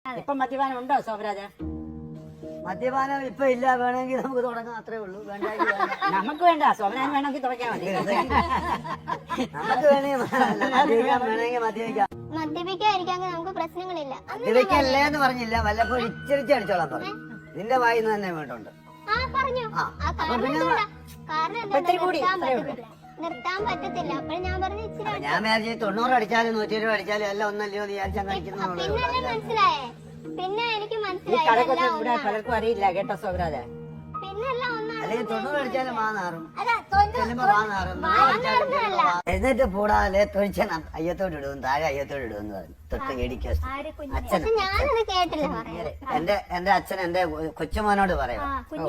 ഇപ്പൊ മദ്യപാനം ഉണ്ടോ ശോഭരാജ? മദ്യപാനം ഇപ്പൊ ഇല്ല, വേണമെങ്കിൽ നമുക്ക് തുടങ്ങാം, അത്രേ ഉള്ളൂ. വേണ്ടെങ്കിൽ നമുക്ക് വേണ്ട, ശോഭരാജൻ വേണമെങ്കിൽ തുടങ്ങിയാൽ മതി. നമുക്ക് വേണമെങ്കിൽ മദ്യപിക്കാം. മദ്യപിക്കാതിരിക്കാമെങ്കിൽ നമുക്ക് പ്രശ്നങ്ങളില്ല. മദ്യപിക്കല്ലേ എന്ന് പറഞ്ഞില്ല, വല്ലപ്പോഴും ഇച്ചിരിച്ച് അടിച്ചോളാൻ പറഞ്ഞു. നിന്റെ വായിന്ന് തന്നെ വേണ്ടുണ്ട്. നിർത്താൻ പറ്റത്തില്ല. അപ്പോൾ ഞാൻ പറഞ്ഞു ഇച്ചിരി. ഞാൻ വിചാരിച്ചു 90 അടിച്ചാലും 120 അടിച്ചാലും എല്ലാം ഒന്നല്ലയോ എന്ന് വിചാരിച്ചാൽ കഴിക്കുന്നു. പിന്നെ മനസ്സിലായേ, പിന്നെ എനിക്ക് മനസ്സിലായി. പലർക്കും അറിയില്ല കേട്ടോ ശോഭരാജ. പിന്നെല്ലാം അല്ലെങ്കിൽ 90 അടിച്ചാലും മാനാറും, എഴുന്നേറ്റ് കൂടാതെ തൊഴിച്ചണം അയ്യത്തോട് ഇടും, താഴെ അയ്യത്തോട് ഇടുമെന്ന് പറഞ്ഞു. തൊട്ട് കേടിക്കോ അച്ഛൻ. എന്റെ അച്ഛൻ എന്റെ കൊച്ചുമോനോട് പറയാം.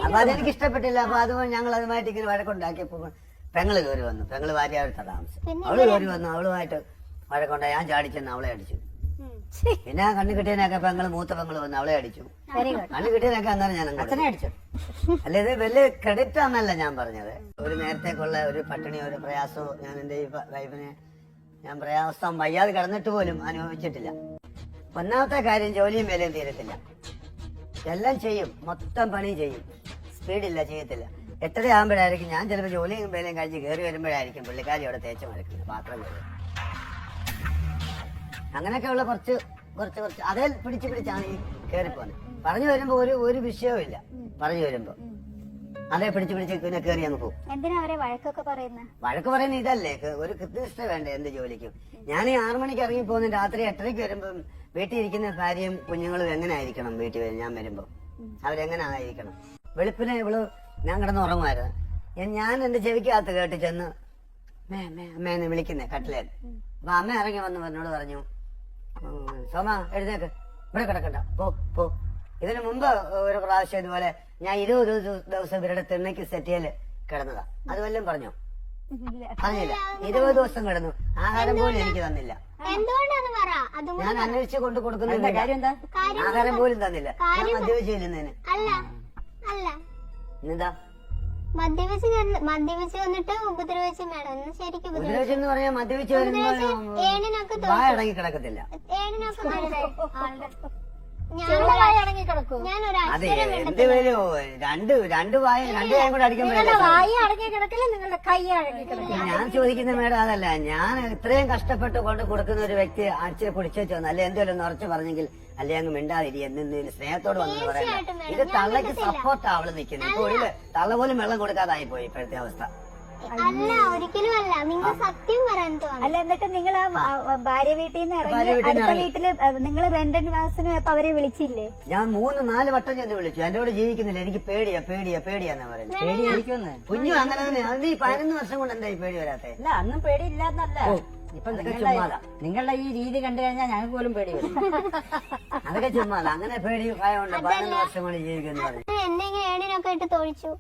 അപ്പൊ അതെനിക്ക് ഇഷ്ടപ്പെട്ടില്ല. അപ്പൊ അതുകൊണ്ട് ഞങ്ങൾ അതുമായിട്ട് ഇങ്ങനെ വഴക്കുണ്ടാക്കിയപ്പോ പെങ്ങള് കയറി വന്നു. പെങ്ങള് ഭാര്യയായിട്ട് താമസം. അവള് കയറി വന്നു, അവളുമായിട്ട് വഴക്കുണ്ടായി. ഞാൻ ചാടിച്ചെന്ന് അവളെ അടിച്ചു. പിന്നെ കണ്ണു കിട്ടിയതിനൊക്കെ പെങ്ങള് മൂത്ത പെങ്ങള് വന്ന് അവളെ അടിച്ചു. കണ്ണു കിട്ടിയതിനൊക്കെ അന്നേരം ഞാൻ അച്ഛനെ അടിച്ചു. അല്ല, ഇത് വലിയ ക്രെഡിറ്റ് ആണെന്നല്ല ഞാൻ പറഞ്ഞത്. ഒരു നേരത്തേക്കുള്ള ഒരു പട്ടിണി, ഒരു പ്രയാസവും ഞാൻ എന്റെ ഈ വൈഫിനെ ഞാൻ പ്രയാസം വയ്യാതെ കിടന്നിട്ട് പോലും അനുഭവിച്ചിട്ടില്ല. ഒന്നാമത്തെ കാര്യം, ജോലിയും വേലയും തീരത്തില്ല. എല്ലാം ചെയ്യും, മൊത്തം പണി ചെയ്യും, സ്പീഡില്ല, ചെയ്യത്തില്ല. 8:30 ആകുമ്പോഴായിരിക്കും ഞാൻ ചിലപ്പോൾ ജോലിയും വേലയും കഴിച്ച് കയറി വരുമ്പോഴായിരിക്കും പുള്ളിക്കാരി അവിടെ തേച്ച് മരക്കുന്നത്, പാത്രം കയറി. അങ്ങനെയൊക്കെയുള്ള കുറച്ച് അതേ പിടിച്ചാണ് ഈ കയറിപ്പോന്നെ. പറഞ്ഞു വരുമ്പോ ഒരു വിഷയവും ഇല്ല. പറഞ്ഞു വരുമ്പോ അതേ പിടിച്ച് പിന്നെ കയറി അങ്ങ് പോകും. എന്തിനാ അവരെ വഴക്കൊക്കെ പറയുന്നത്? വഴക്ക് പറയുന്ന ഇതല്ലേ, ഒരു കൃത്യനിഷ്ഠ വേണ്ടേ എന്ത് ജോലിക്കും. ഞാൻ ഈ 6 മണിക്ക് ഇറങ്ങി പോകുന്ന രാത്രി 8:30 വരുമ്പം വീട്ടിൽ ഇരിക്കുന്ന ഭാര്യയും കുഞ്ഞുങ്ങളും എങ്ങനെ ആയിരിക്കണം? വീട്ടിൽ വരും ഞാൻ വരുമ്പോ അവരെങ്ങനെ ആയിരിക്കണം? വെളുപ്പിനെ ഇവള് ഞാൻ കിടന്ന് ഉറങ്ങുമായിരുന്നു. ഞാൻ എന്റെ ചെവിക്കകത്ത് കേട്ട് ചെന്ന് അമ്മേന്ന് വിളിക്കുന്നേ കട്ടിലേന്ന്. അപ്പൊ അമ്മ ഇറങ്ങി വന്ന് എന്നോട് പറഞ്ഞു, സോമ എഴുന്നേക്ക്, ഇവിടെ കിടക്കണ്ട, പോ. ഇതിനു മുമ്പ് ഒരു പ്രാവശ്യം ഇതുപോലെ ഞാൻ 20 ദിവസം ഇവരുടെ തിണ്ണയ്ക്ക് സെറ്റിയല് കിടന്നതാ. അത് വല്ലതും പറഞ്ഞില്ല. 20 ദിവസം കിടന്നു, ആഹാരം പോലും എനിക്ക് തന്നില്ല. ഞാൻ അന്വേഷിച്ച് കൊണ്ട് കൊടുക്കുന്ന കാര്യം എന്താ? ആഹാരം പോലും തന്നില്ല. ഞാൻ മദ്യപിച്ചിരുന്നതിന്. എന്താ മദ്യപിച്ച് വന്നിട്ട് ഉപദ്രവിച്ച് മേഡം ശരിക്കും ഉപദ്രവിച്ചെന്ന് പറഞ്ഞാൽ മദ്യപിച്ച് വരുമ്പോൾ വായ അടങ്ങി കിടക്കത്തില്ല. അതെ, എന്തുവരും രണ്ട് വായും കൂടെ അടിക്കുമ്പോഴേ ഞാൻ ചോദിക്കുന്ന മേഡം അതല്ല. ഞാൻ ഇത്രയും കഷ്ടപ്പെട്ട് കൊണ്ട് കൊടുക്കുന്ന ഒരു വ്യക്തി അടിച്ച് കുടിച്ചു അല്ലെ എന്തെങ്കിലും ഉറച്ചു പറഞ്ഞെങ്കിൽ അല്ലെ അങ്ങ് മിണ്ടാതിരി എന്തെങ്കിലും സ്നേഹത്തോട് വന്നെന്ന് പറയാം. ഇത് തള്ളക്ക് സപ്പോർട്ടാ അവള് നിൽക്കുന്നത്. ഇപ്പോൾ ഒരു തള്ള പോലും വെള്ളം കൊടുക്കാതായി പോയി ഇപ്പോഴത്തെ അവസ്ഥ. അല്ല, ഒരിക്കലും അല്ല. നിങ്ങൾ സത്യം പറയാൻ അല്ല, എന്നിട്ട് നിങ്ങൾ ആ ഭാര്യ വീട്ടിൽ നിന്ന് ഇറങ്ങി അടുത്ത വീട്ടില് നിങ്ങൾ റെന്റൻ ക്ലാസ്സിന് പോയപ്പോ അവരെ വിളിച്ചില്ലേ? ഞാൻ 3-4 വട്ടം ചെന്ന് വിളിച്ചു. എന്റെ കൂടെ ജീവിക്കുന്നില്ല, എനിക്ക് പേടിയാന്നാ പറയുന്നത്. പേടിയായിരിക്കുമെന്ന് കുഞ്ഞു അങ്ങനെ തന്നെ. അത് ഈ 11 വർഷം കൊണ്ട് എന്താ ഈ പേടി വരാത്തെ? അല്ല, അന്നും പേടിയില്ലാന്നല്ല. ഇപ്പൊ നിങ്ങളുടെ ഈ രീതി കണ്ടു കഴിഞ്ഞാൽ ഞങ്ങൾക്ക് പോലും പേടി വരും. അതൊക്കെ ചുമ്മാല. അങ്ങനെ പേടി ഭയമുണ്ട്. 11 വർഷം കൊണ്ട് ജീവിക്കുന്നു. എന്തെങ്കിലും ഏണിനൊക്കെ ഇട്ട് തൊഴിച്ചു,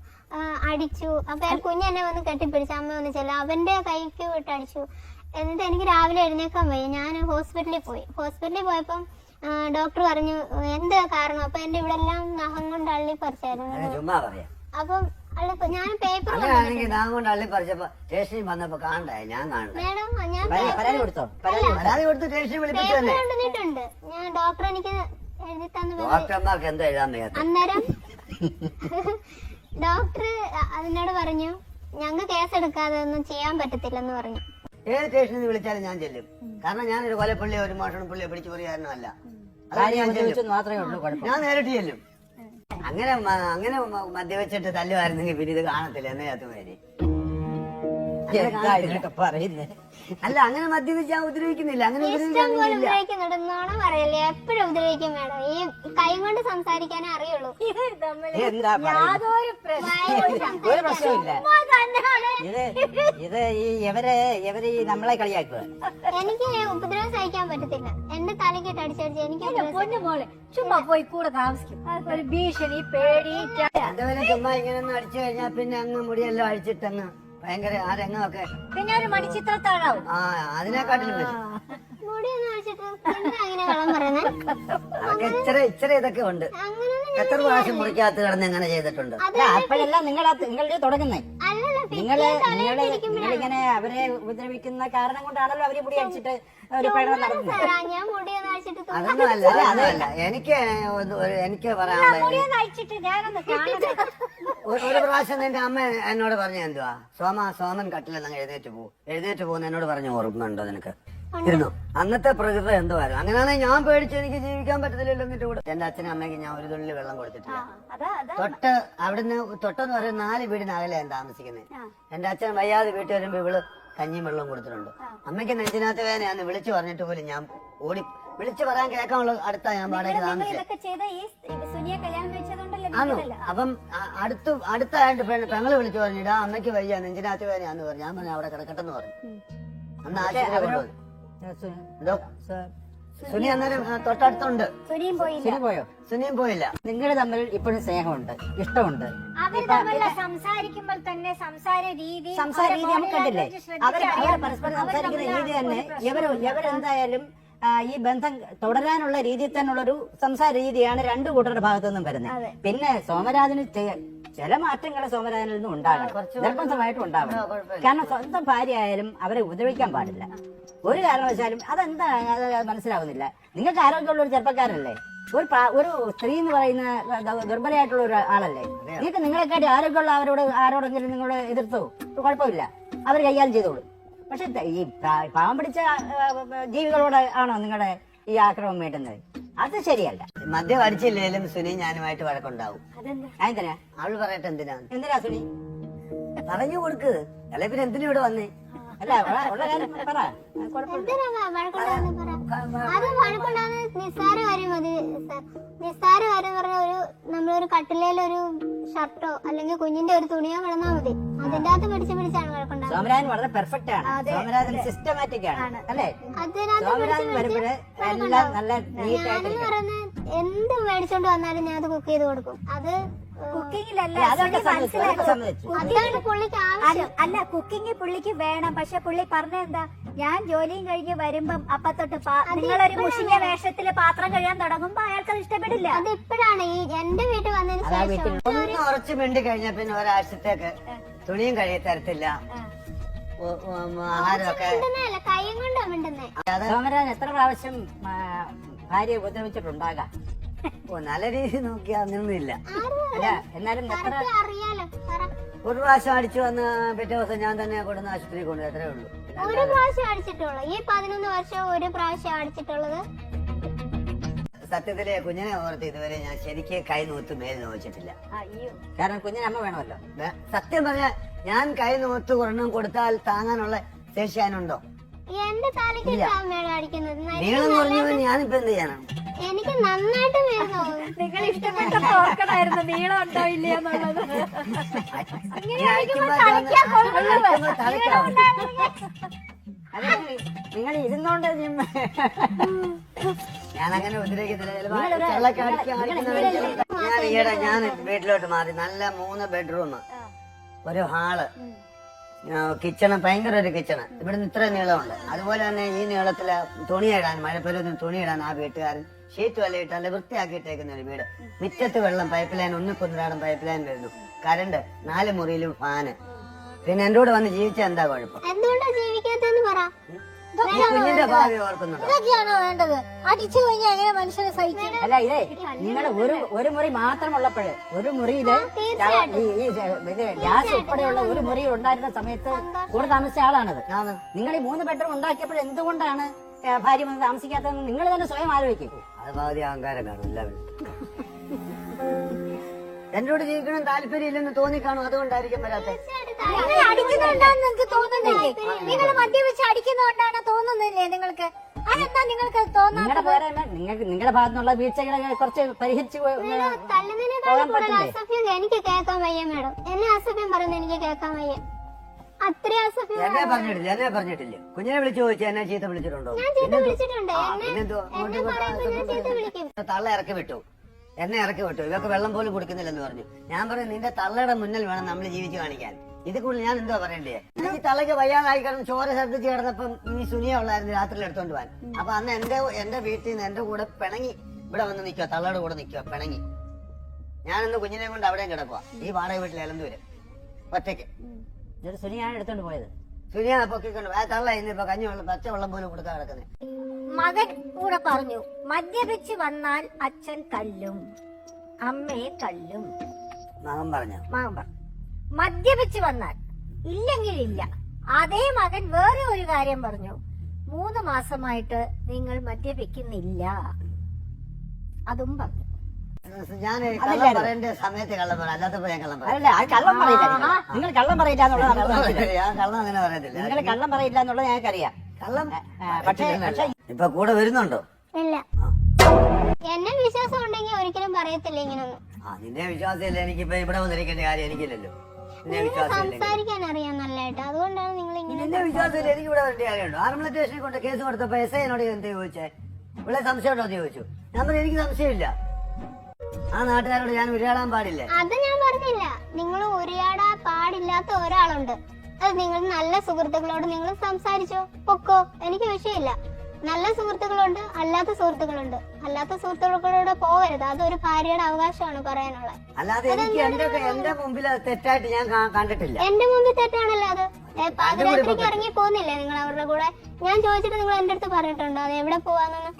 അടിച്ചു. അപ്പൊ കുഞ്ഞെന്നെ വന്ന് കെട്ടിപ്പിടിച്ചു, അമ്മ വന്ന് ചെല്ല അവന്റെ കൈക്ക് വിട്ട് അടിച്ചു. എന്നിട്ട് എനിക്ക് രാവിലെ എഴുന്നേക്കാൻ വയ്യ. ഞാൻ ഹോസ്പിറ്റലിൽ പോയപ്പം ഡോക്ടർ പറഞ്ഞു എന്താ കാരണം. അപ്പൊ എന്റെ ഇവിടെ എല്ലാം നഖം കൊണ്ട് അള്ളി പറിച്ചായിരുന്നു. അപ്പം ഞാൻ പേപ്പർ അള്ളിപ്പറിച്ചപ്പോ സ്റ്റേഷനിൽ വന്നപ്പോ കാണണ്ടായി. ഞാൻ കൊണ്ടുവന്നിട്ടുണ്ട്. ഞാൻ ഡോക്ടർ എനിക്ക് എഴുതി തന്നു. ഡോക്ടർമാർക്ക് എന്താ എഴുതാൻ വയ്യാത്ത? അന്നേരം ഡോക്ടർ അതിനോട് പറഞ്ഞു ഞങ്ങൾ കേസ് എടുക്കാതെ ഒന്നും ചെയ്യാൻ പറ്റത്തില്ലെന്ന് പറഞ്ഞു. ഏത് സ്റ്റേഷനിൽ വിളിച്ചാലും ഞാൻ ചെല്ലും. കാരണം ഞാനൊരു കൊലപ്പള്ളിയോ ഒരു മോഷണം പുള്ളിയോ പിടിച്ചു പറയാനല്ല. മാത്രമേ ഉള്ളൂ. ഞാൻ നേരിട്ട് ചെല്ലും. അങ്ങനെ മദ്യവെച്ചിട്ട് തല്ലുമായിരുന്നെങ്കിൽ പിന്നെ ഇത് കാണത്തില്ല എന്നേത്തുമാരി. അല്ല, അങ്ങനെ മദ്യപിച്ച് ഉപദ്രവിക്കുന്നില്ല. അങ്ങനെ പറയല്ലേ, എപ്പോഴും ഉപദ്രവിക്കും മേഡം. ഈ കൈ കൊണ്ട് സംസാരിക്കാനേ അറിയുള്ളൂ. ഒരു പ്രശ്നമില്ല. ഇത് ഇവര് നമ്മളെ കളിയാക്കുക. എനിക്ക് ഉപദ്രവം സഹിക്കാൻ പറ്റത്തില്ല. എന്റെ തലക്കിട്ട് അടിച്ചടിച്ച് എനിക്ക് പൊന്നുപോലെ ചുമ്മാ പോയി കൂടെ താമസിക്കും. ഒരു ഭീഷണി, പേടി. ചുമ്മാ ഇങ്ങനെ ഒന്ന് അടിച്ചു കഴിഞ്ഞാൽ പിന്നെ അങ്ങ് മുടിയെല്ലാം അഴിച്ചിട്ടങ്ങ് ഭയങ്കര ആ രംഗമൊക്കെ പിന്നെ ഒരു മണിച്ചിത്രത്താഴാവും. അതിനെക്കാട്ടിലും അതൊക്കെ ഇച്ചിരി ഇതൊക്കെ ഉണ്ട്. എത്ര പ്രാവശ്യം മുറിക്കകത്ത് കിടന്ന് എങ്ങനെ ചെയ്തിട്ടുണ്ട്? അപ്പോഴെല്ലാം നിങ്ങളുടെ തുടങ്ങുന്നേ. നിങ്ങളിങ്ങനെ അവരെ ഉപദ്രവിക്കുന്ന കാരണം കൊണ്ടാണല്ലോ അവര് മുടി അടിച്ചിട്ട് ഒരു പ്രകടനം നടത്തുന്നത്. ഞാൻ മുടിയൊന്നും അഴിച്ചിട്ട് അതൊന്നും അല്ല, അതൊന്നുമല്ല. എനിക്ക് പറയാനുള്ളത് അയച്ചിട്ട് ഞാനൊന്ന് കാണട്ടെ. ഒരു പ്രാവശ്യം നിന്റെ അമ്മ എന്നോട് പറഞ്ഞ എന്തുവാ, സോമൻ കട്ടിലെന്ന് എഴുന്നേറ്റ് പോകുന്ന എന്നോട് പറഞ്ഞ ഓർമ്മയുണ്ടോ നിനക്ക്? ഇരുന്നു. അന്നത്തെ പ്രകൃതി എന്തുവായിരുന്നു. അങ്ങനെയാണെങ്കിൽ ഞാൻ പേടിച്ച് എനിക്ക് ജീവിക്കാൻ പറ്റത്തില്ലല്ലോ. എന്നിട്ട് കൂടെ എന്റെ അച്ഛനും അമ്മയ്ക്ക് ഞാൻ ഒരു തുള്ളി വെള്ളം കൊടുത്തിട്ടില്ല. അവിടുന്ന് തൊട്ടെന്ന് പറയുന്ന 4 വീടിനകലെ ഞാൻ താമസിക്കുന്നത്. എന്റെ അച്ഛൻ വയ്യാതെ വീട്ടിൽ വരുമ്പോ ഇവള് കഞ്ഞിയും വെള്ളവും കൊടുത്തിട്ടുണ്ട്. അമ്മയ്ക്ക് നെഞ്ചിനകത്ത് വേദനയാന്ന് വിളിച്ചു പറഞ്ഞിട്ട് പോലും ഞാൻ ഓടി വിളിച്ചു പറയാൻ കേൾക്കാനുള്ള അടുത്താ ഞാൻ വാടകയ്ക്ക് താമസിച്ചത്. അപ്പം അടുത്തായിട്ട് പെങ്ങള് വിളിച്ചു പറഞ്ഞിട്ട് അമ്മയ്ക്ക് വയ്യ നെഞ്ചിനകത്ത് വേദനയാന്ന് പറഞ്ഞു. ഞാൻ പറഞ്ഞു അവിടെ കിടക്കട്ടെന്ന് പറഞ്ഞു. അന്ന് ആശുപത്രി കൊണ്ടുപോയി. എന്തോ സുനി അന്നേരം തൊട്ടടുത്തുണ്ട്. സുനിയും പോയില്ല. നിങ്ങൾ തമ്മിൽ ഇപ്പോഴും സ്നേഹമുണ്ട്, ഇഷ്ടമുണ്ട്. സംസാരിക്കുമ്പോൾ തന്നെ സംസാര രീതി നമുക്ക് കണ്ടില്ലേ, അവര് പരസ്പരം സംസാരിക്കുന്ന രീതി തന്നെ ഇവരെന്തായാലും ഈ ബന്ധം തുടരാനുള്ള രീതിയിൽ തന്നെയുള്ളൊരു സംസാര രീതിയാണ് രണ്ടു കൂട്ടരുടെ ഭാഗത്തു നിന്നും വരുന്നത്. പിന്നെ സോമരാജന് ചില മാറ്റങ്ങൾ സോമരാജനിൽ നിന്നും ഉണ്ടാകണം, നിർബന്ധമായിട്ടും ഉണ്ടാവണം. കാരണം സ്വന്തം ഭാര്യ ആയാലും അവരെ ഉപദ്രവിക്കാൻ പാടില്ല ഒരു കാരണവശാലും. അതെന്താ മനസ്സിലാവുന്നില്ല. നിങ്ങൾക്ക് ആരോഗ്യമുള്ള ഒരു ചെറുപ്പക്കാരല്ലേ, ഒരു സ്ത്രീ എന്ന് പറയുന്ന ദുർബലയായിട്ടുള്ള ഒരു ആളല്ലേ. നിങ്ങൾക്ക് നിങ്ങളെക്കാട്ടി ആരോഗ്യമുള്ള ആരോടെങ്കിലും നിങ്ങൾ എതിർത്തോ കുഴപ്പമില്ല, അവർ കൈകാര്യം ചെയ്തോളൂ. പക്ഷെ ഈ പാവം പിടിച്ച ജീവികളോട് ആണോ നിങ്ങളുടെ ഈ ആക്രമം വേണ്ടുന്നത്? അത് ശരിയല്ല. മദ്യം അടിച്ചില്ലേലും സുനി ഞാനുമായിട്ട് വഴക്കുണ്ടാവും. എന്തിനാ അവള് പറയട്ടെ എന്തിനാ സുനി പറഞ്ഞു കൊടുക്ക്. അല്ലെ പിന്നെ എന്തിനാ ഇവിടെ വന്നേ? അല്ല ഉള്ള കാര്യം പറ. അത് വഴക്കുണ്ടാകുന്ന നിസ്സാര കാര്യം മതി സാർ. നിസ്സാര കാര്യം പറഞ്ഞ നമ്മളൊരു കട്ടിലൊരു ഷർട്ടോ അല്ലെങ്കിൽ കുഞ്ഞിന്റെ ഒരു തുണിയോ കിടന്നാൽ മതി, അതിന്റെ അകത്ത് പിടിച്ചാണ് വഴക്കുണ്ടാകുന്നത്. സോമരാജൻ വളരെ പെർഫെക്റ്റ് ആണ്, സോമരാജൻ സിസ്റ്റമാറ്റിക് ആണ് അല്ലേ? സോമരാജൻ വരുമ്പോഴേ എല്ലാം നല്ല നീറ്റായിട്ട് പറയുന്ന എന്ത് മേടിച്ചോണ്ട് വന്നാലും ഞാൻ അത് കുക്ക് ചെയ്ത് കൊടുക്കും. അത് കുക്കിങ്ങിലല്ല, അതാണ് പുള്ളിക്ക് ആവശ്യം. അല്ല കുക്കിംഗ് പുള്ളിക്ക് വേണം. പക്ഷെ പുള്ളി പറഞ്ഞ എന്താ, ഞാൻ ജോലിയും കഴിഞ്ഞ് വരുമ്പം അപ്പത്തൊട്ട് നിങ്ങളൊരു മുഷിഞ്ഞ വേഷത്തില് പാത്രം കഴിയാൻ തുടങ്ങുമ്പോ അയാൾക്ക് അത് ഇഷ്ടപ്പെടില്ല. അത് ഇപ്പോഴാണ് ഈ എന്റെ വീട്ടിൽ വന്നതിന് ശേഷം ഒന്ന് ഉറച്ചു മിണ്ടി കഴിഞ്ഞ പിന്നെ ഒരാഴ്ചത്തേക്ക് തുണിയും കഴിയ തരത്തില്ല, ആഹാരമൊക്കെ. കൈയും കൊണ്ടാ മിണ്ടുന്നേ. സോമരാജൻ എത്ര പ്രാവശ്യം ഭാര്യയെ ഉപദ്രവിച്ചിട്ടുണ്ടാകാം? നല്ല രീതി നോക്കിയാ അങ്ങനൊന്നുമില്ല. അല്ല എന്നാലും അറിയാലോ. ഒരു പ്രാവശ്യം അടിച്ചു വന്ന് പിറ്റേ ദിവസം ഞാൻ തന്നെ കൊടുന്ന ആശുപത്രി കൊണ്ടു, അത്രേ ഉള്ളൂ. ഒരു പ്രാവശ്യം അടിച്ചിട്ടുള്ളൂ ഈ 11 വർഷം, ഒരു പ്രാവശ്യം അടിച്ചിട്ടുള്ളത്. സത്യത്തിലെ കുഞ്ഞിനെ ഓർത്ത് ഇതുവരെ ഞാൻ ശരിക്ക് കൈ നൂത്ത് മേൽ നോച്ചിട്ടില്ല. കാരണം കുഞ്ഞിന് അമ്മ വേണമല്ലോ. സത്യം പറഞ്ഞാൽ ഞാൻ കൈ നൂത്ത് ഒരെണ്ണം കൊടുത്താൽ താങ്ങാനുള്ള ശേഷി അതിനുണ്ടോ? എന്റെ തലയ്ക്ക് അടിക്കുന്നത് നീളം കുറഞ്ഞവൻ ഞാനിപ്പോ എന്ത് ചെയ്യാനാണ്? എനിക്ക് നന്നായിട്ട് വരുന്നു. നിങ്ങൾ ഇഷ്ടപ്പെട്ടപ്പോ ഓർക്കണായിരുന്നു നീളം ഉണ്ടോ ഇല്ലയെന്നുള്ളത്. നിങ്ങൾ ഇരുന്നോണ്ട് ഞാനങ്ങനെ ഉപദ്രവിക്കത്തില്ല. ഞാൻ വീട്ടിലോട്ട് മാറി. നല്ല 3 ബെഡ്റൂം, ഒരു ഹാള്, കിച്ചണ്, ഭയങ്കര ഒരു കിച്ചണ്. ഇവിടുന്ന് ഇത്ര നീളമുണ്ട്. അതുപോലെ തന്നെ ഈ നീളത്തില് തുണിയിടാൻ, മഴപ്പരുവത്തിന് തുണിയിടാൻ ആ വീട്ടുകാരൻ ഷീറ്റ് വലയിട്ട് നല്ല വൃത്തിയാക്കിയിട്ടേക്കുന്ന ഒരു വീട്. മുറ്റത്ത് വെള്ളം, പൈപ്പ് ലൈൻ, ഒന്നിക്കൊന്നിടാടും പൈപ്പ് ലൈൻ വരുന്നു. കറണ്ട്, 4 മുറിയിലും ഫാന്. പിന്നെ എന്റെ കൂടെ വന്ന് ജീവിച്ച എന്താ കുഴപ്പം? എന്തുകൊണ്ടാ ജീവിക്കാത്തെന്ന് പറ. കുഞ്ഞിന്റെ ഭാവി ഓർക്കുന്നുണ്ടോ? ഇതൊക്കെയാണോ വേണ്ടത്? അടിച്ചു കഴിഞ്ഞാൽ എങ്ങനെ മനുഷ്യനെ സഹിക്കും? അല്ല ഇതേ നിങ്ങൾ ഒരു മുറി മാത്രമുള്ളപ്പോഴേ, ഒരു മുറിയില് ഗ്യാസ് ഉൾപ്പെടെയുള്ള ഒരു മുറി ഉണ്ടായിരുന്ന സമയത്ത് കൂടെ താമസിച്ച ആളാണത്. നിങ്ങൾ ഈ 3 ബെഡ്റൂം ഉണ്ടാക്കിയപ്പോൾ എന്തുകൊണ്ടാണ് ഭാര്യ വന്ന് താമസിക്കാത്തതെന്ന് നിങ്ങൾ തന്നെ സ്വയം ആലോചിക്കും. അത് പകുതി അഹങ്കാരം കാണും എല്ലാവരും. എന്നോട് ജീവിക്കണം താല്പര്യം ഇല്ലെന്ന് തോന്നിക്കാണും, അതുകൊണ്ടായിരിക്കും വരാത്തെ. അടിക്കുന്നുണ്ടാന്ന് നിങ്ങൾക്ക് തോന്നുന്നില്ലേ? നിങ്ങൾ മദ്യപിച്ച് അടിക്കുന്നതുകൊണ്ടാണ് തോന്നുന്നില്ലേ നിങ്ങൾക്ക്? അതെന്താ നിങ്ങൾക്ക് തോന്നുന്നത്? നിങ്ങളുടെ ഭാഗത്തുനിന്നുള്ള വീഴ്ചകളെ കുറച്ച് പരിഹരിച്ചു തല്ലുന്നതിനേക്കാളും കൂടുതൽ അസഭ്യം എനിക്ക് കേൾക്കാൻ വയ്യ മേഡം. എന്നെ അസഭ്യം പറയുന്നത് എനിക്ക് കേൾക്കാൻ വയ്യ. അത്രയും അസഭ്യം എന്നെ പറഞ്ഞിട്ടില്ല. കുഞ്ഞിനെ വിളിച്ചു ചോദിച്ചാൽ എന്നെ ചീത്ത വിളിച്ചിട്ടുണ്ടോ? ഞാൻ ചീത്ത വിളിച്ചിട്ടുണ്ട്. തള്ള ഇറക്കി വിട്ടു, എന്നെ ഇറക്കി വിട്ടു. ഇവർക്ക് വെള്ളം പോലും കുടിക്കുന്നില്ലെന്ന് പറഞ്ഞു. ഞാൻ പറഞ്ഞു നിന്റെ തള്ളയുടെ മുന്നിൽ വേണം നമ്മൾ ജീവിച്ചു കാണിക്കാൻ. ഇത് കൂടുതൽ ഞാൻ എന്തോ പറയണ്ടേ? ഈ തള്ളയ്ക്ക് വയ്യാതായി കിടന്ന് ചോര ഛർദ്ദിച്ച് കിടന്നപ്പം ഈ സുനിയ ഉള്ളായിരുന്നു രാത്രിയിൽ എടുത്തോണ്ട് പോവാൻ. അപ്പൊ അന്ന് എന്റെ വീട്ടിൽ നിന്ന് എന്റെ കൂടെ പിണങ്ങി ഇവിടെ വന്ന് നിൽക്കുക, തള്ളയുടെ കൂടെ നിൽക്കുക പിണങ്ങി. ഞാനന്ന് കുഞ്ഞിനെ കൊണ്ട് അവിടെയും കിടക്കുക, ഈ വാടക വീട്ടിൽ എലന്തൂര് ഒറ്റയ്ക്ക്. സുനിയാണ് എടുത്തോണ്ട് പോയത്. സുനിയാ പൊക്കിക്കൊണ്ട് ആ തള്ള ഇന്നിപ്പോ കഞ്ഞിവെള്ളം പച്ചവെള്ളം പോലും കൊടുക്കാൻ കിടക്കുന്നത്. മകൻ കൂടെ പറഞ്ഞു, മദ്യപിച്ച് വന്നാൽ അച്ഛൻ തല്ലും, അമ്മയെ തല്ലും. മകൻ പറഞ്ഞു. മകൻ പറഞ്ഞു മദ്യപിച്ച് വന്നാൽ, ഇല്ലെങ്കിൽ ഇല്ല. അതേ മകൻ വേറെ ഒരു കാര്യം പറഞ്ഞു, 3 മാസമായിട്ട് നിങ്ങൾ മദ്യപിക്കുന്നില്ല, അതും പറഞ്ഞു. ഞാൻ കള്ളം പറയേണ്ട സമയത്ത് കള്ളം പറയാം, അല്ലാത്തപ്പോ ഞാൻ കള്ളം പറയാം. അല്ല അത് കള്ളം പറയില്ല നിങ്ങൾ കള്ളം പറയില്ല എന്നുള്ളത് നമുക്ക് കള്ളം മനസ്സിലായി. ഞാൻ കള്ളം അങ്ങനെ പറയത്തില്ല. നിങ്ങൾ കള്ളം പറയില്ല എന്നുള്ളത് ഞങ്ങൾക്കറിയാം. കള്ളം പക്ഷേ ഇപ്പൊ കൂടെ വരുന്നുണ്ടോ? ഇല്ല. എന്നെ വിശ്വാസം ഉണ്ടെങ്കിൽ ഒരിക്കലും പറയത്തില്ല ഇങ്ങനൊന്നും. നിന്നെ വിശ്വാസമില്ല. എനിക്കിപ്പോ ഇവിടെ വന്നിരിക്കേണ്ട കാര്യം എനിക്കില്ലല്ലോ. നിന്നെ വിശ്വാസമില്ല. സംസാരിക്കാൻ അറിയാം നല്ലതായിട്ട്, അതുകൊണ്ടാണ് നിങ്ങൾ ഇങ്ങനെ. നിന്നെ വിശ്വാസമില്ല. എനിക്ക് ഇവിടെ വരേണ്ട കാര്യമുണ്ടോ? ആറന്മുള സ്റ്റേഷനിൽ കൊണ്ട് കേസ് കൊടുത്തപ്പോ എസ് ഐനോട് എന്താ ചോദിച്ചേ? ഇവിടെ സംശയം ഉണ്ടോ എന്ന് ചോദിച്ചു. ഞാൻ പറഞ്ഞു എനിക്ക് സംശയമില്ല. ആ നാട്ടുകാരോട് ഞാൻ ഉരുളാൻ പാടില്ല. അത് ഞാൻ പറഞ്ഞില്ല. നിങ്ങൾ ഉരിയാടാൻ പാടില്ലാത്ത ഒരാളുണ്ട്. അത് നിങ്ങൾ നല്ല സുഹൃത്തുക്കളോട് നിങ്ങൾ സംസാരിച്ചോ, പൊക്കോ, എനിക്ക് വിഷയമില്ല. നല്ല സുഹൃത്തുക്കളുണ്ട്, അല്ലാത്ത സുഹൃത്തുക്കളുണ്ട്. അല്ലാത്ത സുഹൃത്തുക്കളോട് പോകരുത്. അതൊരു ഭാര്യയുടെ അവകാശമാണ് പറയാനുള്ളത്. അല്ലാതെ എനിക്ക് എന്റെ മുമ്പിൽ അത് തെറ്റായിട്ട് ഞാൻ കണ്ടിട്ടില്ല. എന്റെ മുമ്പിൽ തെറ്റാണല്ലോ അത്. പാതിരാത്രിക്ക് ഇറങ്ങി പോകുന്നില്ലേ നിങ്ങൾ അവരുടെ കൂടെ? ഞാൻ ചോദിച്ചിട്ട് നിങ്ങൾ എന്റെ അടുത്ത് പറഞ്ഞിട്ടുണ്ടോ അത് എവിടെ പോവാന്നൊന്നും?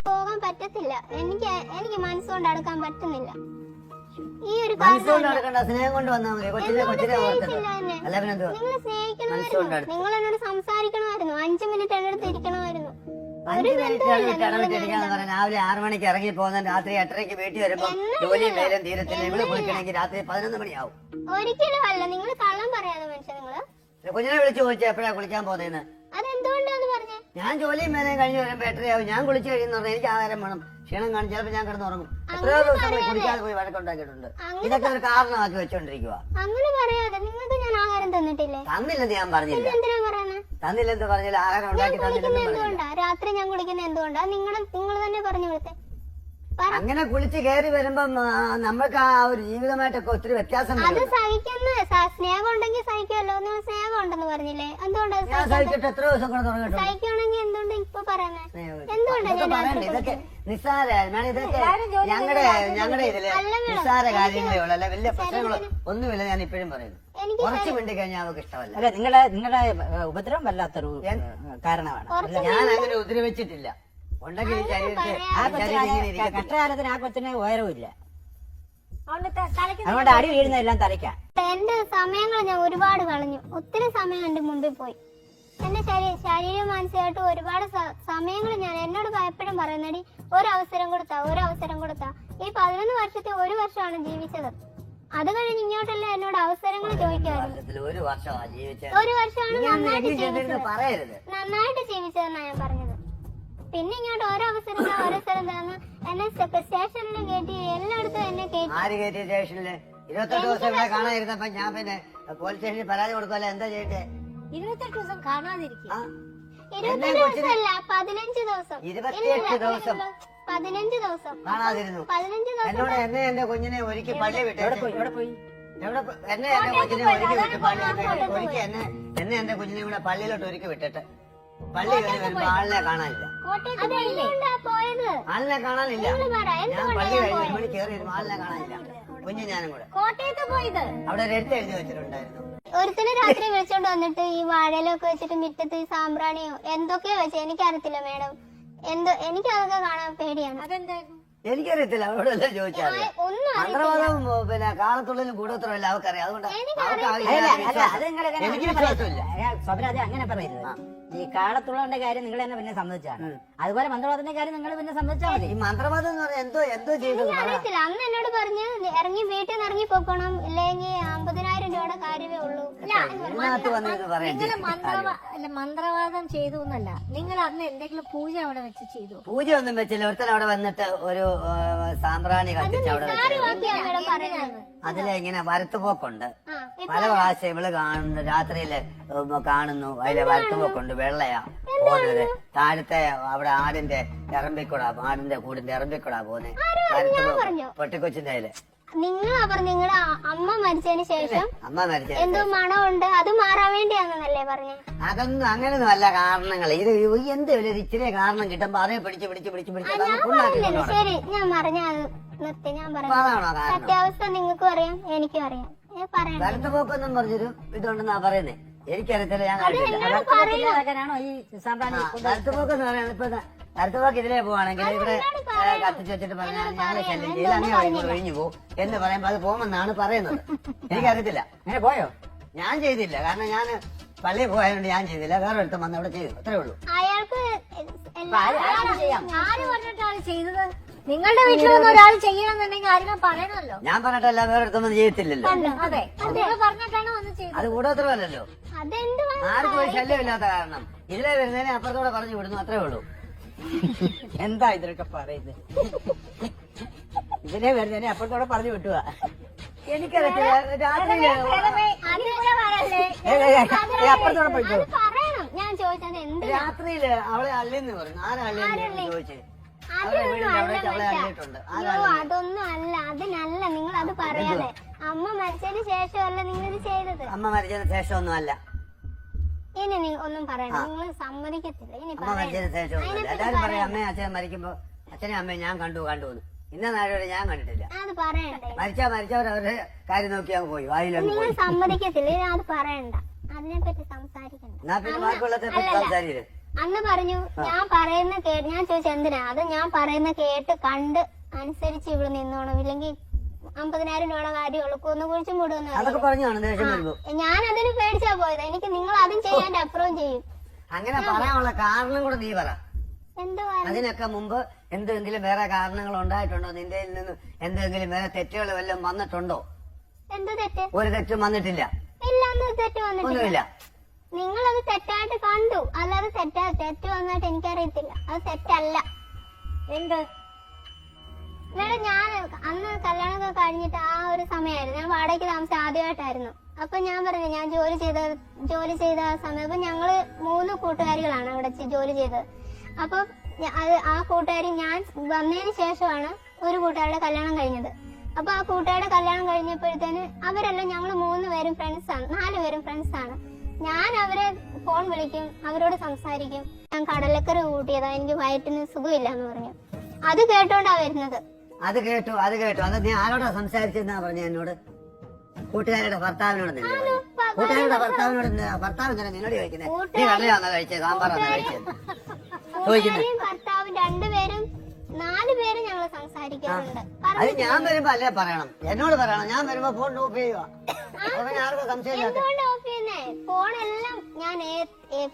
പോകാൻ പറ്റത്തില്ല. എനിക്ക് മനസ്സുകൊണ്ട് അടുക്കാൻ പറ്റുന്നില്ല. ഈ ഒരു മനസ്സുകൊണ്ട് നടക്കണ്ട, സ്നേഹം കൊണ്ട് വന്നാൽ മതി. കൊച്ചിനെ ഓർത്തിട്ട് അല്ല പിന്നെ എന്തുവാ? നിങ്ങൾ സ്നേഹിക്കണമായിരുന്നു. നിങ്ങൾ എന്നോട് സംസാരിക്കണമായിരുന്നു. 5 മിനിറ്റ് എന്റെ അടുത്ത് ഇരിക്കണമായിരുന്നു. 5 മിനിറ്റ് ഇടവിട്ടിരിക്കാന്ന് പറഞ്ഞാൽ രാവിലെ 6 മണിക്ക് ഇറങ്ങി പോകുന്ന രാത്രി 8:30 വീട്ടിൽ വരുമ്പോ ജോലിയും വേലും തീരത്തില്ല. ഇവിടെ കുളിക്കണമെങ്കിൽ രാത്രി 11 മണിയാവും. ഒരിക്കലും അല്ല. നിങ്ങൾ കള്ളം പറയാതെ മനുഷ്യ. നിങ്ങള് കുഞ്ഞിനെ വിളിച്ചു ചോദിച്ചാൽ എപ്പോഴാ കുളിക്കാൻ പോകുന്നതെന്ന്. അതെന്തുകൊണ്ടാന്ന് പറഞ്ഞേ? ഞാൻ ജോലിയും വേലയും കഴിഞ്ഞ് വരുമ്പോ 8:30 ഞാൻ കുളിച്ച് കഴിയുന്ന പറഞ്ഞാൽ എനിക്ക് ആഹാരം വേണം. ക്ഷീണം കാണും. ചിലപ്പോ ഞാൻ കിടന്നുറങ്ങും. എത്രയോ ദിവസം കുളിക്കാതെ പോയി വഴക്കുണ്ടാക്കിയിട്ടുണ്ട്. ഇതൊക്കെ ഒരു കാരണമാക്കി വെച്ചോണ്ടിരിക്കുക. അങ്ങനെ പറയാതെ. നിങ്ങൾക്ക് ഞാൻ ആഹാരം തന്നിട്ടില്ലേ? തന്നില്ലെന്ന് ഞാൻ പറഞ്ഞില്ല. എന്തിനാ പറയുന്നത്? തന്നില്ലെന്ന് പറഞ്ഞില്ല. ആഹാരം ഉണ്ടാക്കി തന്നില്ലെന്ന് എന്തുകൊണ്ടാ രാത്രി ഞാൻ കുളിക്കുന്ന? എന്തുകൊണ്ടാ? നിങ്ങൾ തന്നെ പറഞ്ഞു കൊടുത്തേ. അങ്ങനെ കുളിച്ച് കയറി വരുമ്പം നമ്മൾക്ക് ആ ഒരു ജീവിതമായിട്ടൊക്കെ ഒത്തിരി വ്യത്യാസം അത് സഹിക്കുന്ന സ്നേഹം ഉണ്ടെങ്കിൽ സഹിക്കുമല്ലോ. നിങ്ങൾ സ്നേഹം ഉണ്ടെന്ന് പറഞ്ഞില്ലേ? എന്തുകൊണ്ടാ ഞാൻ സഹിച്ചിട്ട് എത്ര ദിവസം കൂടെ തുടങ്ങിയിട്ടുണ്ട്. സഹിക്കുകയാണെങ്കിൽ എന്തുകൊണ്ട് ഇപ്പൊ പറയുന്നേ? എന്തുകൊണ്ടാ ഇതൊക്കെ നിസ്സാര ഇതൊക്കെ ഞങ്ങളുടെ ഇതില് നിസ്സാര കാര്യങ്ങളേ ഉള്ളൂ. അല്ല വലിയ പ്രശ്നങ്ങളോ ഒന്നുമില്ല. ഞാൻ ഇപ്പോഴും പറയുന്നു. കുറച്ച് മിണ്ടി കഴിഞ്ഞാൽ അവർക്ക് ഇഷ്ടമല്ല. അല്ല നിങ്ങളുടെ ഉപദ്രവം വല്ലാത്തൊരു കാരണമാണ്. ഞാൻ അങ്ങനെ ഉപദ്രവിച്ചിട്ടില്ല. ഉണ്ടെങ്കിൽ ഈ ശരീരത്തെ കഷ്ടകാലത്തിന് ആ കൊച്ചിന് ഉയരവില്ല. അതുകൊണ്ട് അടി വീഴുന്നതെല്ലാം തലയ്ക്കാം. എന്റെ സമയങ്ങൾ ഞാൻ ഒരുപാട് കളഞ്ഞു. ഒത്തിരി സമയം എന്റെ മുമ്പിൽ പോയി. എന്റെ ശരീര മാനസികമായിട്ട് ഒരുപാട് സമയങ്ങൾ ഞാൻ എന്നോട് എപ്പോഴും പറയുന്നടി ഒരവസരം കൊടുത്താ. ഈ 11 വർഷത്തെ 1 വർഷമാണ് ജീവിച്ചത്. അത് കഴിഞ്ഞ് ഇങ്ങോട്ടല്ല എന്നോട് അവസരങ്ങൾ ചോദിക്കാറുണ്ട്. 1 വർഷമാണ് ജീവിച്ചത്. 1 വർഷമാണ് നന്നായിട്ട് ജീവിച്ചതെന്നാണ് ഞാൻ പറഞ്ഞത്. പിന്നെ ഇങ്ങോട്ട് ഓരോ അവസരം തന്നു. എന്നെ സ്റ്റേഷനിലും കയറ്റി, എല്ലായിടത്തും എന്നെ കയറ്റി. ആര് കയറ്റി സ്റ്റേഷനില്? 28 ദിവസം ഇവിടെ കാണാതിരുന്നപ്പോ ഞാൻ പിന്നെ പോലീസ് സ്റ്റേഷനിൽ പരാതി കൊടുക്കുമല്ലോ. എന്താ ചെയ്യട്ടെ? 28 ദിവസം കാണാതിരിക്കും. 28 ദിവസമല്ല, 15 ദിവസം. 28 ദിവസം 15 ദിവസം കാണാതിരുന്നു. 15 ദിവസം. എന്നോട് എന്റെ കുഞ്ഞിനെ ഒരുക്കി പള്ളി വിട്ടു. എവിടെ പോയി? എന്റെ കൊച്ചിനെ ഒരുക്കി വിട്ട് പള്ളി ഒരുക്കി എന്റെ കുഞ്ഞിനെ കൂടെ പള്ളിയിലോട്ട് ഒരുക്കി വിട്ടിട്ട് പള്ളി കയറി വരുമ്പോ ആളിനെ കാണാനില്ല. അതെന്തുകൊണ്ടാ പോയത്? ആളിനെ കാണാനില്ല. ഞാൻ പള്ളി കഴിഞ്ഞ് 1 മണി കയറി വരുമ്പോ ആളിനെ കാണാനില്ല. കുഞ്ഞു ഞാനും കൂടെ കോട്ടയത്ത് പോയത്. അവിടെ ഒരു എഴുതി വെച്ചിട്ടുണ്ടായിരുന്നു. ഒരുത്തനെ രാത്രി വിളിച്ചോണ്ട് വന്നിട്ട് ഈ വാഴയിലൊക്കെ വെച്ചിട്ട് മുറ്റത്ത് ഈ സാമ്പ്രാണിയോ എന്തൊക്കെയോ വെച്ച്, എനിക്കറിയത്തില്ല മേഡം. എനിക്കതൊക്കെ കാണാൻ പേടിയാണ്. അതെന്തായിരുന്നു? എനിക്കറിയത്തില്ല. അവരോടല്ലേ ചോദിച്ചാൽ ഒന്നും മന്ത്രവാദവും പിന്നെ കാളത്തുള്ളിലും കൂടോത്രമല്ല അവർക്കറിയാം. അതുകൊണ്ട് എനിക്ക് വിശ്വാസമില്ല. സ്വപ്ന അത് അങ്ങനെ പറയുന്നത്. ഈ കാളത്തുള്ളവന്റെ കാര്യം നിങ്ങൾ തന്നെ പിന്നെ സമ്മതിച്ചാണ്. അതുപോലെ മന്ത്രവാദത്തിന്റെ കാര്യം നിങ്ങൾ പിന്നെ സമ്മതിച്ചാൽ മതി. ഈ മന്ത്രവാദം എന്ന് പറഞ്ഞാൽ എന്തോ ചെയ്തത് അറിയത്തില്ല. അന്ന് എന്നോട് പറഞ്ഞ് വീട്ടിൽ നിന്ന് ഇറങ്ങി പോക്കണം, ഇല്ലെങ്കിൽ 50,000 രൂപയുടെ കാര്യമേ ഉള്ളൂ. ഇതിനകത്ത് വന്നിട്ട് നിങ്ങൾ മന്ത്രവാദം ചെയ്തു എന്നല്ല, നിങ്ങൾ അന്ന് എന്തെങ്കിലും പൂജ അവിടെ വെച്ച് ചെയ്തു? പൂജ ഒന്നും വെച്ചില്ല. ഒരുത്തൻ അവിടെ വന്നിട്ട് ഒരു സാമ്പ്രാണി കത്തിച്ച് അവിടെ മേഡം പറയുന്നത്. അതിലെ ഇങ്ങനെ വരത്തുപോക്കുണ്ട്. പല പ്രാവശ്യം ഇവള് കാണുന്നു. രാത്രിയില് കാണുന്നു. അതിലെ വരത്തുപോക്കുണ്ട്. വെള്ളയാ പോകുന്നത്. താഴത്തെ അവിടെ ആടിന്റെ കൂടിന്റെ ഇറമ്പിക്കൂടാ പോകുന്നത്. വരത്തുപോക്ക് പൊട്ടിക്കൊച്ചിന്റെ അതില്. നിങ്ങളാ പറഞ്ഞു നിങ്ങളുടെ അമ്മ മരിച്ചതിന് ശേഷം അമ്മ മരിച്ച എന്തോ മണമുണ്ട്, അത് മാറാൻ വേണ്ടിയാണെന്നല്ലേ പറഞ്ഞേ? അതൊന്നും അങ്ങനെയൊന്നും അല്ല കാരണങ്ങൾ. ഇത് എന്തെങ്കിലും ഇച്ചിരി കാരണം കിട്ടുമ്പോ അതേ പിടിച്ച് ശരി, ഞാൻ പറഞ്ഞ നിർത്തി. ഞാൻ പറഞ്ഞു സത്യാവസ്ഥ നിങ്ങൾക്കും അറിയാം, എനിക്കും അറിയാം. വരത്തുപോക്കൊന്നും പറഞ്ഞൊരു ഇതുണ്ടെന്നാ പറയുന്നേ. എനിക്കറിയത്തില്ല, ഞാൻ കണ്ടിട്ടില്ല. മകനാണോ ഈ സാമ്പ്രാണി കരുത്തുപോക്ക് എന്ന് പറയുന്നത് ഇപ്പൊ കരുത്തുപോക്ക് ഇതിലേ പോവാണെങ്കിൽ ഇവിടെ കത്തിച്ച് വെച്ചിട്ട് പറഞ്ഞാൽ ഞങ്ങളെ ശല്യം ചെയ്യില്ല, അങ്ങനെ ഒഴിഞ്ഞു പോകും എന്ന് പറയുമ്പോ അത് പോകുമെന്നാണ് പറയുന്നത്. എനിക്കറിയത്തില്ല. അങ്ങനെ പോയോ? ഞാൻ ചെയ്തില്ല, കാരണം ഞാൻ പള്ളിയിൽ പോയതുകൊണ്ട് ഞാൻ ചെയ്തില്ല. വേറെ ഒരുത്തം വന്ന് അവിടെ ചെയ്തു, അത്രേ ഉള്ളൂ. അയാൾക്ക് ആര് പറഞ്ഞിട്ടാണ് ചെയ്തത്? നിങ്ങളുടെ വീട്ടിൽ വന്ന് ഒരാൾ ചെയ്യണമെന്നുണ്ടെങ്കിൽ ആരും പറയണമല്ലോ. ഞാൻ പറഞ്ഞിട്ടല്ല, വേറെ ഒരുത്തം വന്ന് ചെയ്യത്തില്ലല്ലോ. അതെ, നിങ്ങൾ പറഞ്ഞിട്ടാണ് വന്ന് ചെയ്തത്. അത് കൂടോത്രമല്ലല്ലോ. അതെന്ത് ആർക്കും ഒരു ശല്യമില്ലാത്ത കാരണം ഇതിലെ വരുന്നതിനെ അപ്പുറത്തോടെ പറഞ്ഞു വിടുന്നു, അത്രേ ഉള്ളൂ. എന്താ ഇതൊക്കെ പറയുന്നത്? ഇതിനെ വരുന്നതിനെ അപ്പുറത്തോടെ പറഞ്ഞു വിട്ടുക. എനിക്കറിയത്തില്ല. രാത്രിയില് അപ്പുറത്തോടെ പോയിട്ടോ. പറയണം. ഞാൻ ചോദിച്ചത് എന്ത് രാത്രിയില് അവളെ അല്ലെന്ന് പറഞ്ഞു. ആരാ അല്ലെന്ന് ചോദിച്ചേ? അവരുടെ വീടിന്റെ അവിടെ അവളെ അല്ലിട്ടുണ്ട്. അതൊന്നും അല്ല, അതിനല്ല നിങ്ങൾ അത് പറയാതെ. അമ്മ മരിച്ചതിന് ശേഷമല്ല നിങ്ങൾ ഇത് ചെയ്തത്. അമ്മ മരിച്ചതിന് ശേഷമൊന്നും അല്ല. ഇനി നീ ഒന്നും പറയണ്ട, നിങ്ങൾ സമ്മതിക്കത്തില്ല. ഇനി അമ്മ മരിച്ചതിന് ശേഷമൊന്നും അല്ല. എല്ലാരും പറയാം അമ്മയും അച്ഛനും മരിക്കുമ്പോ അച്ഛനും അമ്മയും ഞാൻ കണ്ടു എന്ന്. ഇന്ന നാളെ വരെ ഞാൻ കണ്ടിട്ടില്ല. അത് പറയണ്ടേ? മരിച്ചവർ അവരുടെ കാര്യം നോക്കി അങ്ങ് പോയി, വായിലങ്ങ് നിങ്ങൾ പോയി. സമ്മതിക്കത്തില്ല. ഇനി അത് പറയണ്ട, അതിനെപ്പറ്റി സംസാരിക്കണ്ട. എന്നാ പിന്നെ ബാക്കിയുള്ളത്തെ പറ്റി സംസാരിക്കരുത്. അന്ന് പറഞ്ഞു ഞാൻ പറയുന്ന കേട്ട്. ഞാൻ ചോദിച്ച എന്തിനാ? അത് ഞാൻ പറയുന്ന കേട്ട് കണ്ട് അനുസരിച്ച് ഇവിടെ നിന്നോണം, ഇല്ലെങ്കിൽ 50,000 രൂപയുടെ കാര്യം ഒളുക്കൊന്ന് കുഴിച്ചും കൂടുമെന്ന്. അതൊക്കെ പറഞ്ഞാണ് ദേഷ്യം വരുമ്പോ. ഞാൻ അതിന് പേടിച്ചാ പോയത്. എനിക്ക് നിങ്ങൾ അതും ചെയ്യാൻ അപ്പുറവും ചെയ്യും. അങ്ങനെ പറയാനുള്ള കാരണം കൂടെ നീ പറ. എന്തുവാ? അതിനൊക്കെ മുമ്പ് എന്തെങ്കിലും വേറെ കാരണങ്ങൾ ഉണ്ടായിട്ടുണ്ടോ? നിന്റെ നിന്ന് എന്തെങ്കിലും വേറെ തെറ്റുകൾ വല്ലതും വന്നിട്ടുണ്ടോ? എന്ത് തെറ്റ്? ഒരു തെറ്റും വന്നിട്ടില്ല. ഇല്ല, അന്ന് തെറ്റ് വന്നിട്ടില്ല. ഒന്നുമില്ല. നിങ്ങളത് തെറ്റായിട്ട് കണ്ടു, അല്ലാതെ തെറ്റ് വന്നായിട്ട് എനിക്കറിയത്തില്ല. അത് തെറ്റല്ല. എന്ത്? മേഡം, ഞാൻ അന്ന് കല്യാണമൊക്കെ കഴിഞ്ഞിട്ട് ആ ഒരു സമയമായിരുന്നു. ഞാൻ വാടകയ്ക്ക് താമസിച്ച ആദ്യമായിട്ടായിരുന്നു. അപ്പൊ ഞാൻ പറഞ്ഞു, ഞാൻ ജോലി ചെയ്ത ആ സമയം. അപ്പൊ ഞങ്ങള് 3 കൂട്ടുകാരികളാണ് അവിടെ ജോലി ചെയ്തത്. അപ്പൊ ആ കൂട്ടുകാരി ഞാൻ വന്നതിന് ശേഷമാണ് ഒരു കൂട്ടുകാരുടെ കല്യാണം കഴിഞ്ഞത്. അപ്പൊ ആ കൂട്ടുകാരുടെ കല്യാണം കഴിഞ്ഞപ്പോഴത്തേന് അവരെല്ലാം ഞങ്ങൾ 3 പേരും ഫ്രണ്ട്സാണ്, 4 പേരും ഫ്രണ്ട്സാണ്. ഞാൻ അവരെ ഫോൺ വിളിക്കും, അവരോട് സംസാരിക്കും. ഞാൻ കടലക്കറി കൂട്ടിയതാ, എനിക്ക് വയറ്റിന് സുഖമില്ല എന്ന് പറഞ്ഞു. അത് കേട്ടോണ്ടാ വരുന്നത്. അത് കേട്ടു. അത് നീ ആരോടാ സംസാരിച്ചെന്നാ പറഞ്ഞ എന്നോട്? കൂട്ടുകാരുടെ ഭർത്താവിനോട്. കൂട്ടുകാരുടെ ഭർത്താവ് തന്നെ നിന്നോട് ചോദിക്കുന്നത് നീ കടലാണോ കഴിച്ചത്, സാമ്പാറാണോ കഴിച്ചത് ചോദിക്കുന്നത്? ഭർത്താവും 2 പേരും 4 പേരും ഞങ്ങൾ സംസാരിക്കാറുണ്ട്. അത് ഞാൻ വരുമ്പോ അല്ലേ പറയണം, എന്നോട് പറയണം. ഞാൻ വരുമ്പോ ഫോൺ ഓഫ് ചെയ്യുക. ആർക്കും സംശയമില്ല. എന്തുകൊണ്ട് ഓഫ് ചെയ്യുന്നേ? ഫോണെല്ലാം ഞാൻ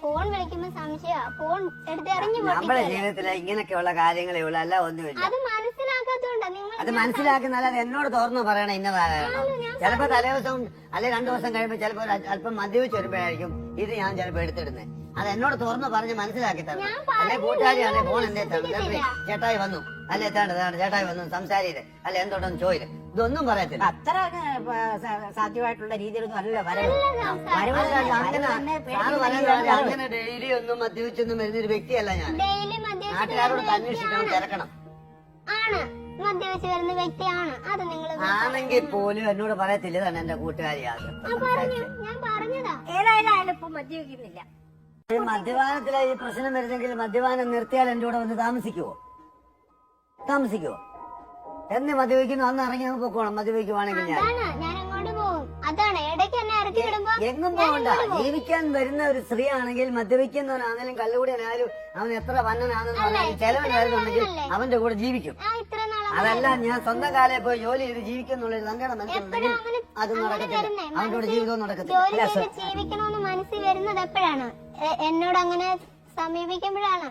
ഫോൺ വിളിക്കുമ്പോ സംശയമാ, ഫോൺ എടുത്ത് എറിഞ്ഞു നമ്മുടെ ജീവിതത്തില് ഇങ്ങനെയൊക്കെയുള്ള കാര്യങ്ങളേ ഉള്ളൂ, അല്ല ഒന്നുമില്ല. അത് മനസ്സിലാക്കാത്തോണ്ടാ നിങ്ങൾ. അത് മനസ്സിലാക്കുന്നല്ല, അത് എന്നോട് തുറന്നു പറയണം ഇന്നതാകണം. ചിലപ്പോ തലേദിവസം അല്ലെ 2 ദിവസം കഴിയുമ്പോ ചിലപ്പോ അല്പം മദ്യപിച്ച് വരുമ്പോഴായിരിക്കും ഇത് ഞാൻ ചിലപ്പോ എടുത്തിടുന്നത്. അത് എന്നോട് തുറന്നു പറഞ്ഞ് മനസ്സിലാക്കി തരണം. അല്ലെ കൂട്ടുകാരിയാണ് ഫോൺ എന്തേത്താണ് ചേട്ടായി വന്നു, അല്ലെ ചേട്ടായി വന്നു സംസാരിയില്ലേ, അല്ലെ എന്തോട്ടൊന്നും ചോദില്ലേ, ഇതൊന്നും പറയത്തില്ല. അത്ര സാധ്യമായിട്ടുള്ള രീതിയിലൊന്നും അല്ല അങ്ങനെ ഡെയിലി ഒന്നും മദ്യപിച്ചൊന്നും വരുന്നൊരു വ്യക്തിയല്ല ഞാൻ. ഡെയിലി നാട്ടുകാരോട് അന്വേഷിക്കണം, തിരക്കണം. ആണ്, മദ്യപിച്ച് വരുന്ന വ്യക്തിയാണ്. അത് നിങ്ങൾ ആണെങ്കിൽ പോലും എന്നോട് പറയത്തില്ല തന്നെ എന്റെ കൂട്ടുകാരിയാണ്. ഞാൻ പറഞ്ഞതാ. ഏതായാലും ഇപ്പൊ മദ്യപിക്കുന്നില്ല. മദ്യപാനത്തിലെ ഈ പ്രശ്നം വരുന്നെങ്കിൽ മദ്യപാനം നിർത്തിയാൽ എന്റെ കൂടെ വന്ന് താമസിക്കുവോ? എന്ന് മദ്യപിക്കുന്നു അന്ന് ഇറങ്ങി അങ്ങ് പൊക്കോണം. മദ്യപിക്കുവാണെങ്കിൽ ഞാൻ അങ്ങോട്ട് പോകും. അതാണ് ഇടയ്ക്ക് എന്നെ ഇറക്കി വിടുമ്പോ എങ്ങും പോകണ്ട. ജീവിക്കാൻ വരുന്ന ഒരു സ്ത്രീ ആണെങ്കിൽ മദ്യപിക്കുന്നവനാണെങ്കിലും കള്ളുകൂടിയനായാലും അവൻ എത്ര വന്നനാണെന്ന് പറഞ്ഞാലും ചെലവൻ വരുന്നുണ്ടെങ്കിൽ അവന്റെ കൂടെ ജീവിക്കും. ഇത്ര നാളെ അതല്ല ഞാൻ സ്വന്തം കാലേ പോയി ജോലി ചെയ്ത് ജീവിക്കുന്നുള്ളൊരു തന്റെ മനസ്സിലുണ്ടെങ്കിൽ അത് നടക്കത്തില്ല, അവന്റെ കൂടെ ജീവിതവും നടക്കത്തില്ല. ജോലി ചെയ്ത് ജീവിക്കണമെന്ന് മനസ്സിൽ വരുന്നത് എപ്പോഴാണ്? എന്നോട് അങ്ങനെ സമീപിക്കുമ്പോഴാണ്.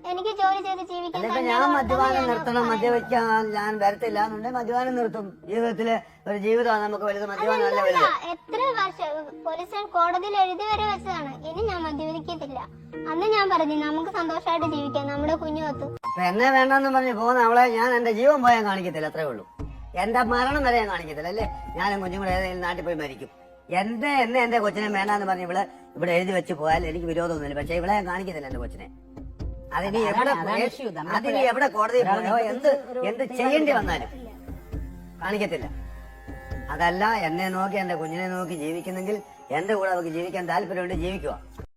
എനിക്ക് ജോലി ചെയ്ത് ജീവിക്കാൻ. അല്ലെങ്കിൽ ഞാൻ മദ്യപാനം നിർത്തണം, മദ്യപിക്കാൻ ഞാൻ വരത്തില്ല എന്നുണ്ടെങ്കിൽ മദ്യപാനം നിർത്തും. ജീവിതത്തില് ഒരു ജീവിതമാണ് നമുക്ക് വലുത്, മദ്യപാനം അല്ല വലുത്. എത്ര വർഷം പോലീസ് കോടതിയിൽ എഴുതി വരെ വെച്ചതാണ്, ഇനി ഞാൻ മദ്യപിക്കത്തില്ല. അന്ന് ഞാൻ പറഞ്ഞു നമുക്ക് സന്തോഷമായിട്ട് ജീവിക്കാം, നമ്മുടെ കുഞ്ഞുമൊത്തു. അപ്പൊ എന്നെ വേണ്ടെന്ന് പറഞ്ഞ് പോകുന്ന അവളെ ഞാൻ എന്റെ ജീവൻ പോയാൽ കാണിക്കത്തില്ല, അത്രേ ഉള്ളൂ. എന്റെ മരണം വരെ ഞാൻ കാണിക്കത്തില്ല. അല്ലേ ഞാനും കുഞ്ഞും കൂടെ ഏതെങ്കിലും നാട്ടിൽ പോയി മരിക്കും. എന്റെ കൊച്ചിനെ വേണ്ടാന്ന് പറഞ്ഞ് ഇവിടെ എഴുതി വെച്ച് പോയാൽ എനിക്ക് വിരോധമൊന്നുമില്ല. പക്ഷെ ഇവിടെ ഞാൻ കാണിക്കത്തില്ല എന്റെ കൊച്ചിനെ. അതിന് എവിടെ കോടതിയിൽ പോയോ എന്ത് ചെയ്യേണ്ടി വന്നാലും കാണിക്കത്തില്ല. അതല്ല എന്നെ നോക്കി എന്റെ കുഞ്ഞിനെ നോക്കി ജീവിക്കുന്നെങ്കിൽ എന്റെ കൂടെ അവർക്ക് ജീവിക്കാൻ താല്പര്യമുണ്ട്, ജീവിക്കുക.